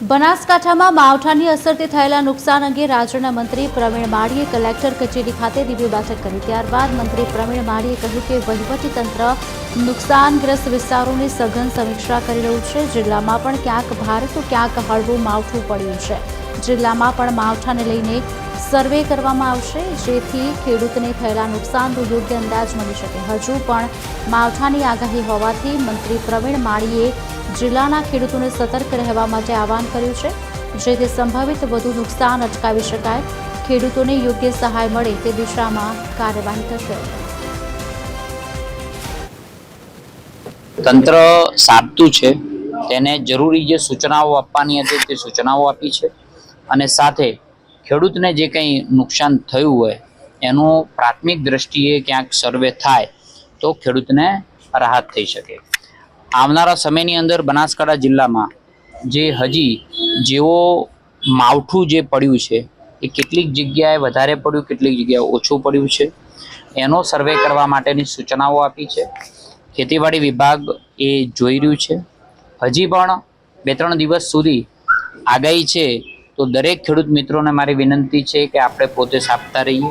બનાસકાંઠામાં માવઠાની અસરથી થયેલા નુકસાન અંગે રાજ્યના મંત્રી પ્રવીણ માળીએ કલેક્ટર કચેરી ખાતે દિવ્ય બેઠક કરી। ત્યારબાદ મંત્રી પ્રવીણ માળીએ કહ્યું કે વહીવટીતંત્ર નુકસાનગ્રસ્ત વિસ્તારોની સઘન સમીક્ષા કરી રહ્યું છે। જિલ્લામાં પણ ક્યાંક ભારે તો ક્યાંક હળવું માવઠું પડ્યું છે। જિલ્લામાં પણ માવઠાને લઈને સર્વે કરવામાં આવશે, જેથી ખેડૂતને થયેલા નુકસાનનો યોગ્ય અંદાજ મળી શકે। હજુ પણ માવઠાની આગાહી હોવાથી મંત્રી પ્રવીણ માળીએ જિલ્લાના ખેડૂતોને સતર્ક રહેવા માટે આહવાન કર્યું છે, જેથી સંભવિત વધુ નુકસાન અટકાવી શકાય। ખેડૂતોને યોગ્ય સહાય મળે તે દિશામાં કાર્યવાહી થશે। તંત્ર સાબતું છે, તેને જરૂરી જે સૂચનાઓ આપવાની હતી તે સૂચનાઓ આપી છે અને સાથે ખેડૂતને જે કંઈ નુકસાન થયું હોય એનું પ્રાથમિક દ્રષ્ટિએ ક્યાંક સર્વે થાય તો ખેડૂતને રાહત થઈ શકે। આવનારા સમયની અંદર બનાસકાંઠા જિલ્લામાં જે હજી જેવો માવઠું જે પડ્યું છે એ કેટલીક જગ્યાએ વધારે પડ્યું, કેટલીક જગ્યાએ ઓછું પડ્યું છે, એનો સર્વે કરવા માટેની સૂચનાઓ આપી છે। ખેતીવાડી વિભાગ એ જોઈ રહ્યું છે। હજી પણ 2-3 દિવસ સુધી આગાહી છે, તો દરેક ખેડૂત મિત્રોને મારી વિનંતી છે કે આપણે પોતે સાબતા રહીએ।